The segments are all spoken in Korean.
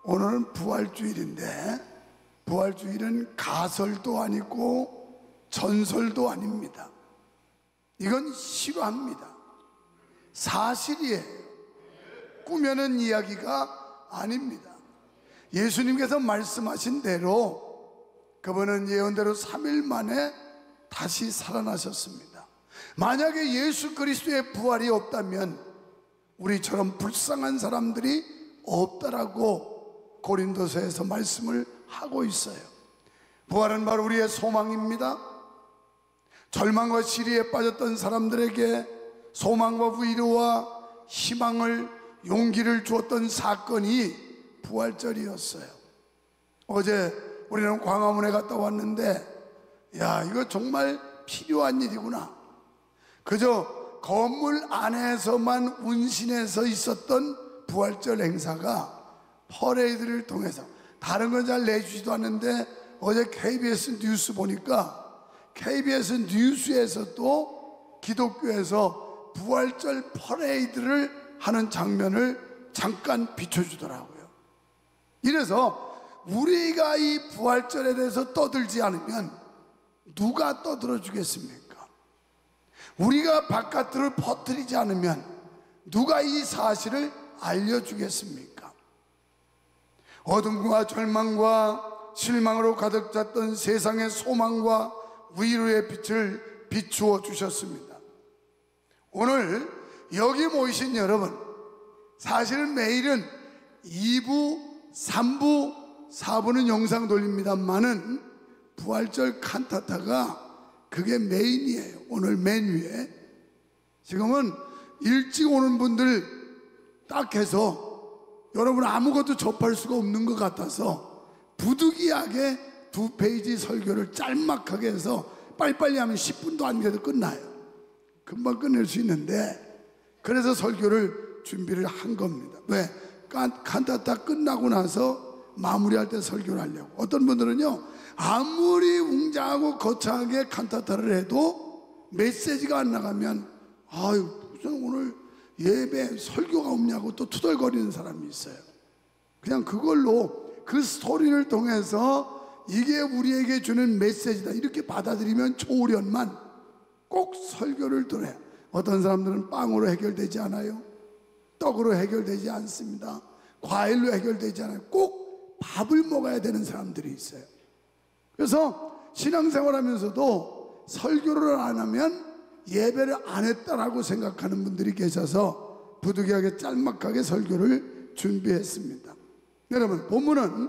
오늘은 부활주일인데 부활주일은 가설도 아니고 전설도 아닙니다. 이건 실화입니다. 사실이에요. 꾸며낸 이야기가 아닙니다. 예수님께서 말씀하신 대로 그분은 예언대로 3일 만에 다시 살아나셨습니다. 만약에 예수 그리스도의 부활이 없다면 우리처럼 불쌍한 사람들이 없다라고 고린도서에서 말씀을 하고 있어요. 부활은 바로 우리의 소망입니다. 절망과 시리에 빠졌던 사람들에게 소망과 위로와 희망을, 용기를 주었던 사건이 부활절이었어요. 어제 우리는 광화문에 갔다 왔는데 야, 이거 정말 필요한 일이구나. 그저 건물 안에서만 운신해서 있었던 부활절 행사가 퍼레이드를 통해서, 다른 건 잘 내주지도 않는데 어제 KBS 뉴스 보니까 KBS 뉴스에서도 기독교에서 부활절 퍼레이드를 하는 장면을 잠깐 비춰주더라고요. 이래서 우리가 이 부활절에 대해서 떠들지 않으면 누가 떠들어 주겠습니까? 우리가 바깥으로 퍼뜨리지 않으면 누가 이 사실을 알려주겠습니까? 어둠과 절망과 실망으로 가득 찼던 세상의 소망과 위로의 빛을 비추어 주셨습니다. 오늘 여기 모이신 여러분, 사실은 매일은 2부, 3부, 4부는 영상 돌립니다만은 부활절 칸타타가 그게 메인이에요. 오늘 맨 위에. 지금은 일찍 오는 분들 딱 해서 여러분 아무것도 접할 수가 없는 것 같아서 부득이하게 2페이지 설교를 짤막하게 해서 빨리빨리 하면 10분도 안 돼도 끝나요. 금방 끝낼 수 있는데, 그래서 설교를 준비를 한 겁니다. 왜? 칸타타 끝나고 나서 마무리할 때 설교를 하려고. 어떤 분들은요, 아무리 웅장하고 거창하게 칸타타를 해도 메시지가 안 나가면 아유, 무슨 오늘 예배 설교가 없냐고 또 투덜거리는 사람이 있어요. 그냥 그걸로 그 스토리를 통해서 이게 우리에게 주는 메시지다 이렇게 받아들이면 초월연만 꼭 설교를 들어요. 어떤 사람들은 빵으로 해결되지 않아요. 떡으로 해결되지 않습니다. 과일로 해결되지 않아요. 꼭 밥을 먹어야 되는 사람들이 있어요. 그래서 신앙생활 하면서도 설교를 안 하면 예배를 안 했다라고 생각하는 분들이 계셔서 부득이하게 짤막하게 설교를 준비했습니다. 여러분, 본문은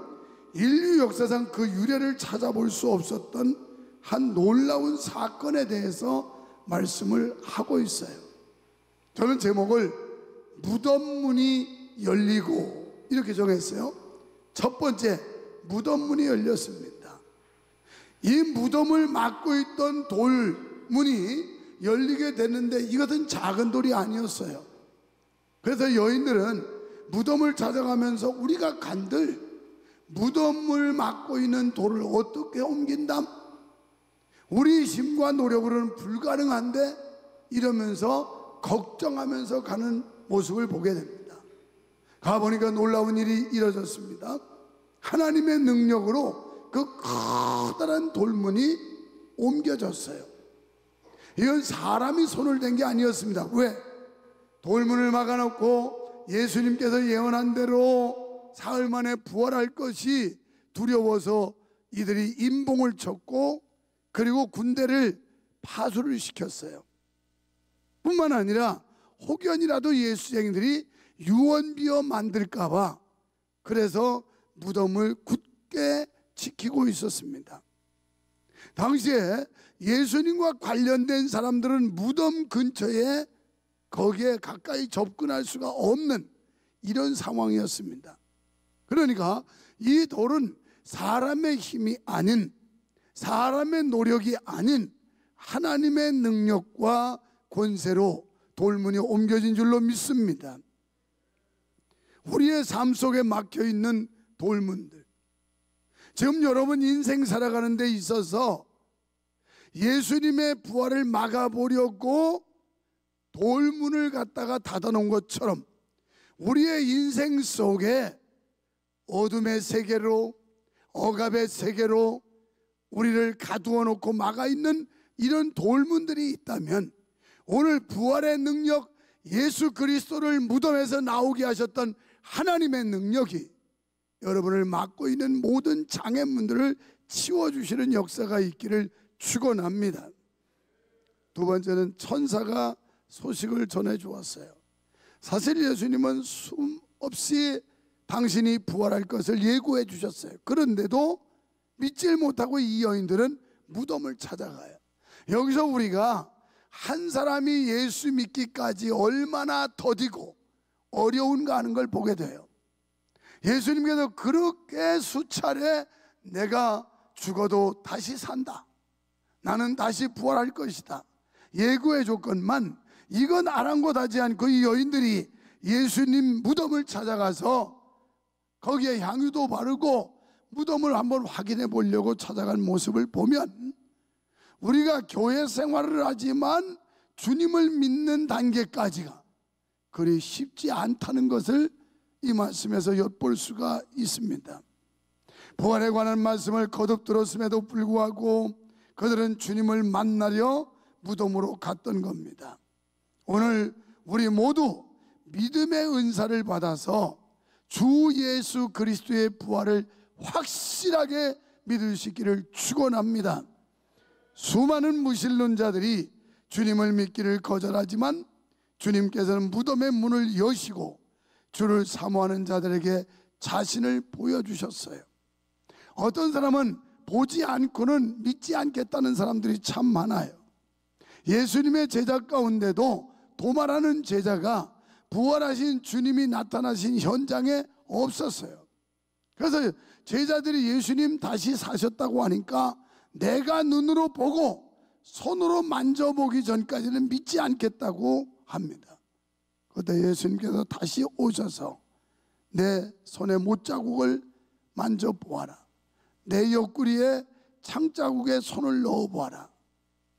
인류 역사상 그 유래를 찾아볼 수 없었던 한 놀라운 사건에 대해서 말씀을 하고 있어요. 저는 제목을 무덤문이 열리고 이렇게 정했어요. 첫 번째, 무덤문이 열렸습니다. 이 무덤을 막고 있던 돌문이 열리게 됐는데 이것은 작은 돌이 아니었어요. 그래서 여인들은 무덤을 찾아가면서 우리가 간들 무덤을 막고 있는 돌을 어떻게 옮긴담? 우리 힘과 노력으로는 불가능한데 이러면서 걱정하면서 가는 모습을 보게 됩니다. 가보니까 놀라운 일이 이루어졌습니다. 하나님의 능력으로 그 커다란 돌문이 옮겨졌어요. 이건 사람이 손을 댄 게 아니었습니다. 왜? 돌문을 막아놓고 예수님께서 예언한 대로 사흘 만에 부활할 것이 두려워서 이들이 임봉을 쳤고 그리고 군대를 파수를 시켰어요. 뿐만 아니라 혹연이라도 예수쟁이들이 유언비어 만들까봐 그래서 무덤을 굳게 지키고 있었습니다. 당시에 예수님과 관련된 사람들은 무덤 근처에 거기에 가까이 접근할 수가 없는 이런 상황이었습니다. 그러니까 이 돌은 사람의 힘이 아닌, 사람의 노력이 아닌 하나님의 능력과 권세로 돌문이 옮겨진 줄로 믿습니다. 우리의 삶 속에 막혀있는 돌문들, 지금 여러분 인생 살아가는 데 있어서 예수님의 부활을 막아보려고 돌문을 갖다가 닫아놓은 것처럼 우리의 인생 속에 어둠의 세계로, 억압의 세계로 우리를 가두어 놓고 막아 있는 이런 돌문들이 있다면, 오늘 부활의 능력, 예수 그리스도를 무덤에서 나오게 하셨던 하나님의 능력이 여러분을 막고 있는 모든 장애문들을 치워주시는 역사가 있기를 축원합니다. 두 번째는 천사가 소식을 전해 주었어요. 사실 예수님은 숨 없이 당신이 부활할 것을 예고해 주셨어요. 그런데도 믿질 못하고 이 여인들은 무덤을 찾아가요. 여기서 우리가 한 사람이 예수 믿기까지 얼마나 더디고 어려운가 하는 걸 보게 돼요. 예수님께서 그렇게 수차례 내가 죽어도 다시 산다, 나는 다시 부활할 것이다 예고해 줬건만, 이건 아랑곳하지 않고 이 여인들이 예수님 무덤을 찾아가서 거기에 향유도 바르고 무덤을 한번 확인해 보려고 찾아간 모습을 보면, 우리가 교회 생활을 하지만 주님을 믿는 단계까지가 그리 쉽지 않다는 것을 이 말씀에서 엿볼 수가 있습니다. 부활에 관한 말씀을 거듭 들었음에도 불구하고 그들은 주님을 만나려 무덤으로 갔던 겁니다. 오늘 우리 모두 믿음의 은사를 받아서 주 예수 그리스도의 부활을 확실하게 믿을 수 있기를 축원합니다. 수많은 무신론자들이 주님을 믿기를 거절하지만 주님께서는 무덤의 문을 여시고 주를 사모하는 자들에게 자신을 보여주셨어요. 어떤 사람은 보지 않고는 믿지 않겠다는 사람들이 참 많아요. 예수님의 제자 가운데도 도마라는 제자가 부활하신 주님이 나타나신 현장에 없었어요. 그래서 제자들이 예수님 다시 사셨다고 하니까 내가 눈으로 보고 손으로 만져보기 전까지는 믿지 않겠다고 합니다. 그때 예수님께서 다시 오셔서 내 손에 못자국을 만져보아라, 내 옆구리에 창자국에 손을 넣어보아라.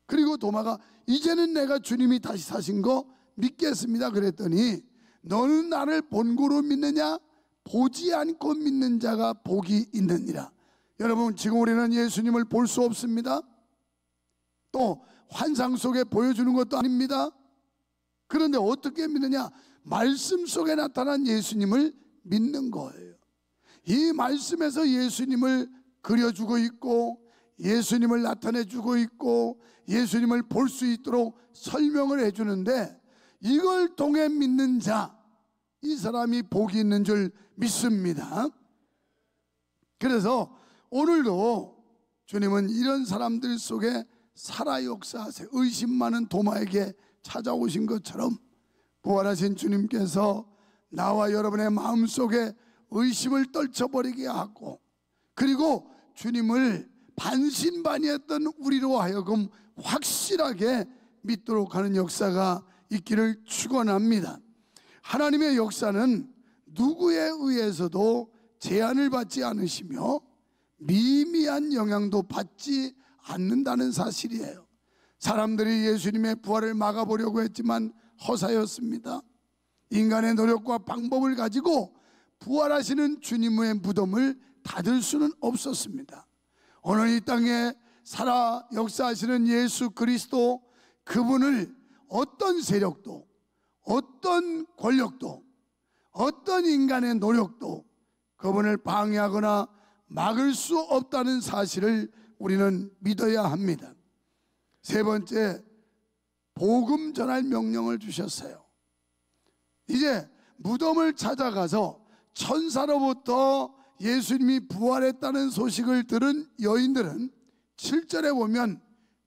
그리고 도마가 이제는 내가 주님이 다시 사신 거 믿겠습니다 그랬더니, 너는 나를 본고로 믿느냐? 보지 않고 믿는 자가 복이 있느니라. 여러분, 지금 우리는 예수님을 볼 수 없습니다. 또 환상 속에 보여주는 것도 아닙니다. 그런데 어떻게 믿느냐? 말씀 속에 나타난 예수님을 믿는 거예요. 이 말씀에서 예수님을 그려주고 있고 예수님을 나타내주고 있고 예수님을 볼 수 있도록 설명을 해주는데, 이걸 통해 믿는 자, 이 사람이 복이 있는 줄 믿습니다. 그래서 오늘도 주님은 이런 사람들 속에 살아 역사하세요. 의심 많은 도마에게 찾아오신 것처럼 부활하신 주님께서 나와 여러분의 마음속에 의심을 떨쳐버리게 하고, 그리고 주님을 반신반의했던 우리로 하여금 확실하게 믿도록 하는 역사가 있기를 축원합니다. 하나님의 역사는 누구에 의해서도 제한을 받지 않으시며 미미한 영향도 받지 않는다는 사실이에요. 사람들이 예수님의 부활을 막아보려고 했지만 허사였습니다. 인간의 노력과 방법을 가지고 부활하시는 주님의 무덤을 닫을 수는 없었습니다. 오늘 이 땅에 살아 역사하시는 예수 그리스도, 그분을 어떤 세력도, 어떤 권력도, 어떤 인간의 노력도 그분을 방해하거나 막을 수 없다는 사실을 우리는 믿어야 합니다. 세 번째, 복음 전할 명령을 주셨어요. 이제 무덤을 찾아가서 천사로부터 예수님이 부활했다는 소식을 들은 여인들은 7절에 보면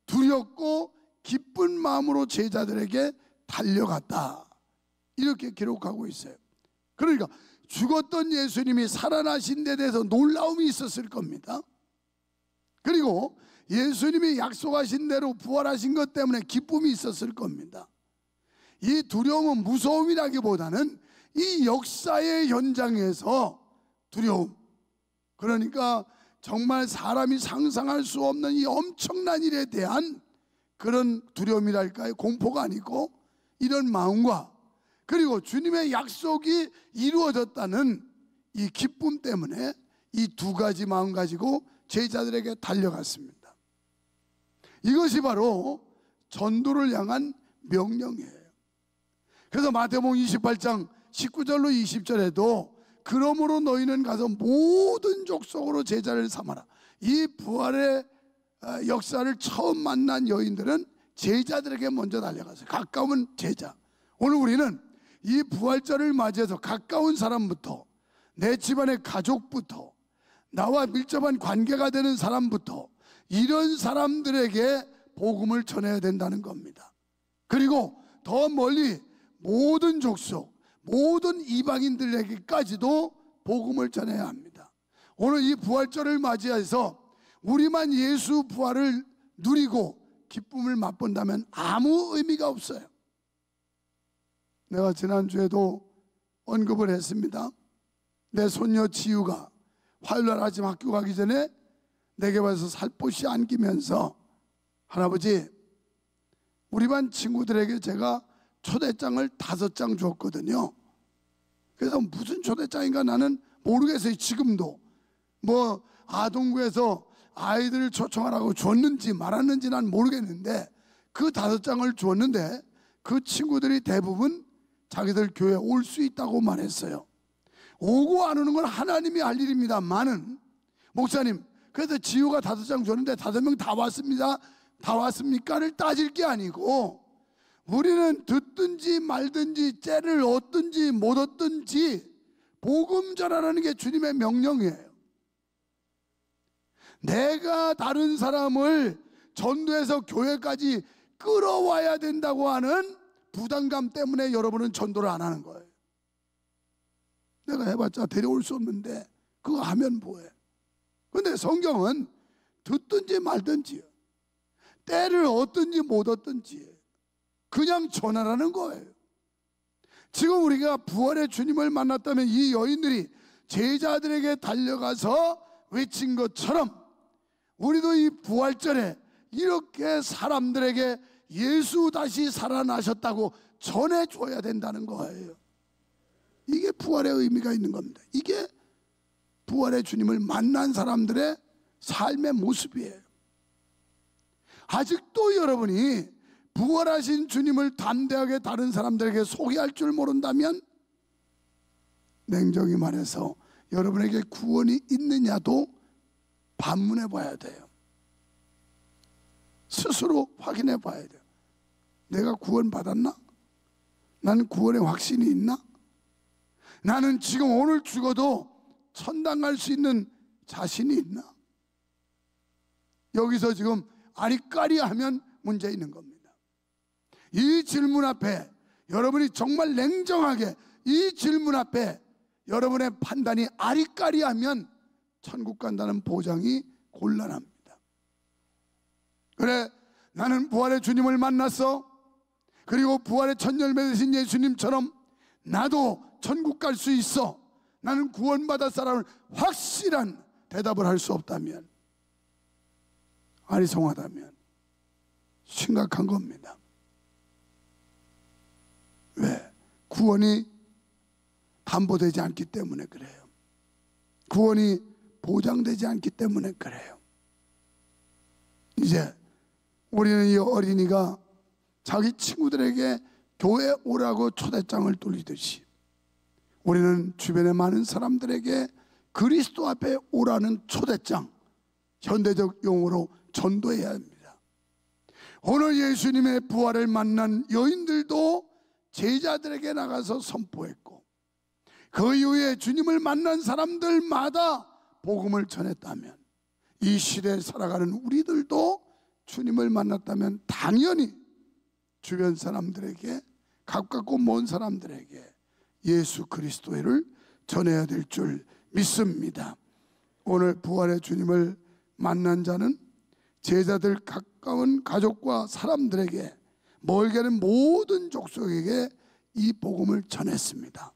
두렵고 기쁜 마음으로 제자들에게 달려갔다, 이렇게 기록하고 있어요. 그러니까 죽었던 예수님이 살아나신 데 대해서 놀라움이 있었을 겁니다. 그리고 예수님이 약속하신 대로 부활하신 것 때문에 기쁨이 있었을 겁니다. 이 두려움은 무서움이라기보다는 이 역사의 현장에서 두려움, 그러니까 정말 사람이 상상할 수 없는 이 엄청난 일에 대한 그런 두려움이랄까요? 공포가 아니고 이런 마음과, 그리고 주님의 약속이 이루어졌다는 이 기쁨 때문에 이 두 가지 마음 가지고 제자들에게 달려갔습니다. 이것이 바로 전도를 향한 명령이에요. 그래서 마태복음 28장 19절로 20절에도 그러므로 너희는 가서 모든 족속으로 제자를 삼아라. 이 부활의 역사를 처음 만난 여인들은 제자들에게 먼저 달려갔어요. 가까운 제자. 오늘 우리는 이 부활절을 맞이해서 가까운 사람부터, 내 집안의 가족부터, 나와 밀접한 관계가 되는 사람부터, 이런 사람들에게 복음을 전해야 된다는 겁니다. 그리고 더 멀리 모든 족속, 모든 이방인들에게까지도 복음을 전해야 합니다. 오늘 이 부활절을 맞이해서 우리만 예수 부활을 누리고 기쁨을 맛본다면 아무 의미가 없어요. 내가 지난주에도 언급을 했습니다. 내 손녀 지유가 화요일날 아침 학교 가기 전에 내게 와서 살포시 안기면서, 할아버지, 우리 반 친구들에게 제가 초대장을 5장 줬거든요. 그래서 무슨 초대장인가 나는 모르겠어요. 지금도 뭐 아동구에서 아이들을 초청하라고 줬는지 말았는지 난 모르겠는데, 그 5장을 줬는데 그 친구들이 대부분 자기들 교회에 올 수 있다고 말했어요. 오고 안 오는 건 하나님이 할 일입니다만은, 목사님, 그래서 지우가 5장 줬는데 5명 다 왔습니다, 다 왔습니까를 따질 게 아니고, 우리는 듣든지 말든지 째를 얻든지 못 얻든지 복음 전하라는 게 주님의 명령이에요. 내가 다른 사람을 전도해서 교회까지 끌어와야 된다고 하는 부담감 때문에 여러분은 전도를 안 하는 거예요. 내가 해봤자 데려올 수 없는데 그거 하면 뭐해. 그런데 성경은 듣든지 말든지, 때를 얻든지 못 얻든지 그냥 전하라는 거예요. 지금 우리가 부활의 주님을 만났다면 이 여인들이 제자들에게 달려가서 외친 것처럼 우리도 이 부활절에 이렇게 사람들에게 예수 다시 살아나셨다고 전해줘야 된다는 거예요. 이게 부활의 의미가 있는 겁니다. 이게 부활의 주님을 만난 사람들의 삶의 모습이에요. 아직도 여러분이 부활하신 주님을 담대하게 다른 사람들에게 소개할 줄 모른다면, 냉정히 말해서 여러분에게 구원이 있느냐도 반문해 봐야 돼요. 스스로 확인해 봐야 돼요. 내가 구원 받았나? 나는 구원의 확신이 있나? 나는 지금 오늘 죽어도 천당 갈 수 있는 자신이 있나? 여기서 지금 아리까리 하면 문제 있는 겁니다. 이 질문 앞에 여러분이 정말 냉정하게 이 질문 앞에 여러분의 판단이 아리까리하면 천국 간다는 보장이 곤란합니다. 그래, 나는 부활의 주님을 만났어. 그리고 부활의 첫 열매 되신 예수님처럼 나도 천국 갈 수 있어, 나는 구원받을 사람을 확실한 대답을 할 수 없다면, 아리송하다면 심각한 겁니다. 왜? 구원이 담보되지 않기 때문에 그래요. 구원이 보장되지 않기 때문에 그래요. 이제 우리는 이 어린이가 자기 친구들에게 교회 오라고 초대장을 돌리듯이, 우리는 주변의 많은 사람들에게 그리스도 앞에 오라는 초대장, 현대적 용어로 전도해야 합니다. 오늘 예수님의 부활을 만난 여인들도 제자들에게 나가서 선포했고, 그 이후에 주님을 만난 사람들마다 복음을 전했다면, 이 시대에 살아가는 우리들도 주님을 만났다면 당연히 주변 사람들에게, 가깝고 먼 사람들에게 예수 그리스도를 전해야 될 줄 믿습니다. 오늘 부활의 주님을 만난 자는 제자들 가까운 가족과 사람들에게, 멀게는 모든 족속에게 이 복음을 전했습니다.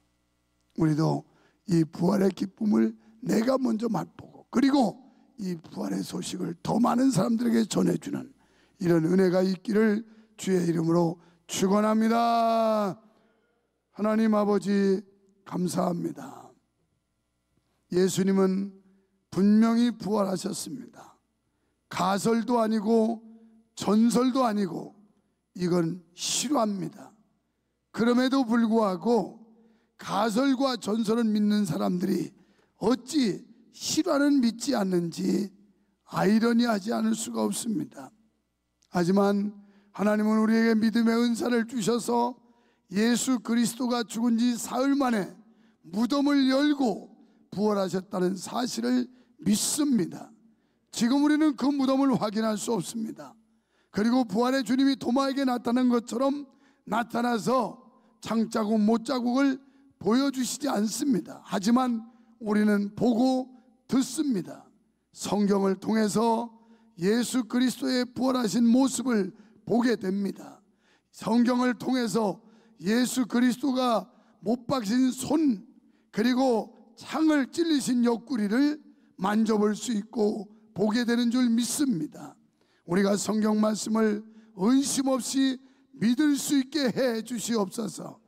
우리도 이 부활의 기쁨을 내가 먼저 맛보고, 그리고 이 부활의 소식을 더 많은 사람들에게 전해주는 이런 은혜가 있기를 주의 이름으로 축원합니다. 하나님 아버지 감사합니다. 예수님은 분명히 부활하셨습니다. 가설도 아니고 전설도 아니고 이건 실화입니다. 그럼에도 불구하고 가설과 전설을 믿는 사람들이 어찌 실화는 믿지 않는지 아이러니하지 않을 수가 없습니다. 하지만 하나님은 우리에게 믿음의 은사를 주셔서 예수 그리스도가 죽은 지 사흘 만에 무덤을 열고 부활하셨다는 사실을 믿습니다. 지금 우리는 그 무덤을 확인할 수 없습니다. 그리고 부활의 주님이 도마에게 나타난 것처럼 나타나서 창자국 못자국을 보여주시지 않습니다. 하지만 우리는 보고 듣습니다. 성경을 통해서 예수 그리스도의 부활하신 모습을 보게 됩니다. 성경을 통해서 예수 그리스도가 못 박힌 손 그리고 창을 찔리신 옆구리를 만져볼 수 있고 보게 되는 줄 믿습니다. 우리가 성경 말씀을 의심 없이 믿을 수 있게 해 주시옵소서.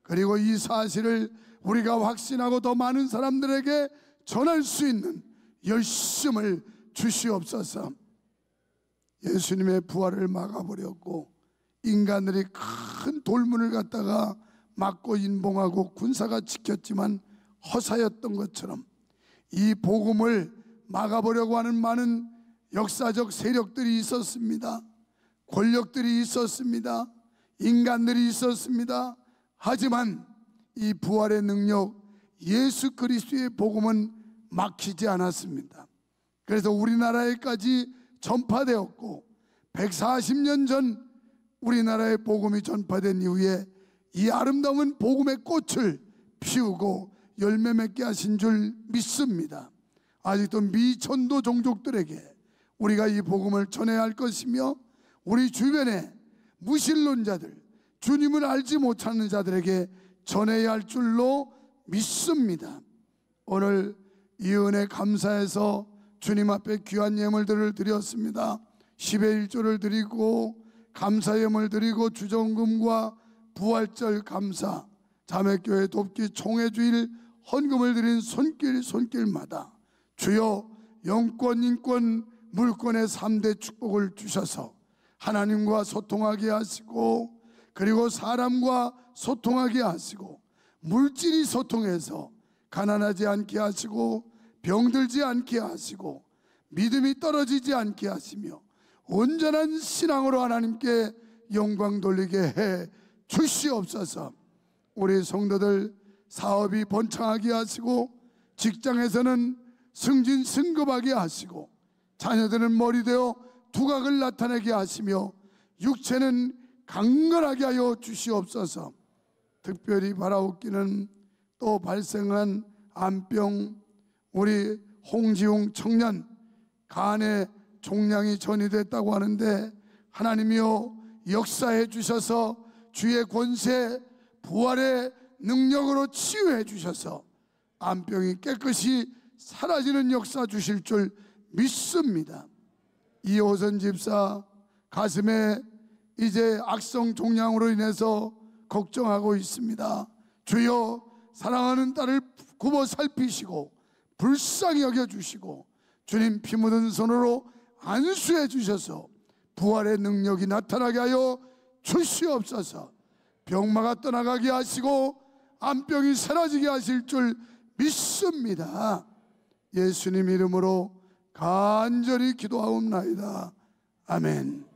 그리고 이 사실을 우리가 확신하고 더 많은 사람들에게 전할 수 있는 열심을 주시옵소서. 예수님의 부활을 막아버렸고 인간들이 큰 돌문을 갖다가 막고 인봉하고 군사가 지켰지만 허사였던 것처럼 이 복음을 막아보려고 하는 많은 역사적 세력들이 있었습니다. 권력들이 있었습니다. 인간들이 있었습니다. 하지만 이 부활의 능력 예수 그리스도의 복음은 막히지 않았습니다. 그래서 우리나라에까지 전파되었고 140년 전 우리나라의 복음이 전파된 이후에 이 아름다운 복음의 꽃을 피우고 열매 맺게 하신 줄 믿습니다. 아직도 미천도 종족들에게 우리가 이 복음을 전해야 할 것이며 우리 주변에 무신론자들, 주님을 알지 못하는 자들에게 전해야 할 줄로 믿습니다. 오늘 이 은혜 감사해서 주님 앞에 귀한 예물들을 드렸습니다. 10의 1조를 드리고 감사예물 드리고 주정금과 부활절 감사, 자매교회 돕기 총회주일 헌금을 드린 손길마다 주여 영권, 인권, 물권의 3대 축복을 주셔서 하나님과 소통하게 하시고 그리고 사람과 소통하게 하시고 물질이 소통해서 가난하지 않게 하시고 병들지 않게 하시고 믿음이 떨어지지 않게 하시며 온전한 신앙으로 하나님께 영광 돌리게 해 주시옵소서. 우리 성도들 사업이 번창하게 하시고 직장에서는 승진 승급하게 하시고 자녀들은 머리 되어 두각을 나타내게 하시며 육체는 강건하게 하여 주시옵소서. 특별히 바라옵기는 또 발생한 암병, 우리 홍지웅 청년 간의 종양이 전이됐다고 하는데 하나님이여 역사해 주셔서 주의 권세 부활의 능력으로 치유해 주셔서 암병이 깨끗이 사라지는 역사 주실 줄 믿습니다. 이호선 집사 가슴에 이제 악성 종양으로 인해서 걱정하고 있습니다. 주여 사랑하는 딸을 굽어 살피시고 불쌍히 여겨주시고 주님 피 묻은 손으로 안수해 주셔서 부활의 능력이 나타나게 하여 주시옵소서. 병마가 떠나가게 하시고 암병이 사라지게 하실 줄 믿습니다. 예수님 이름으로 간절히 기도하옵나이다. 아멘.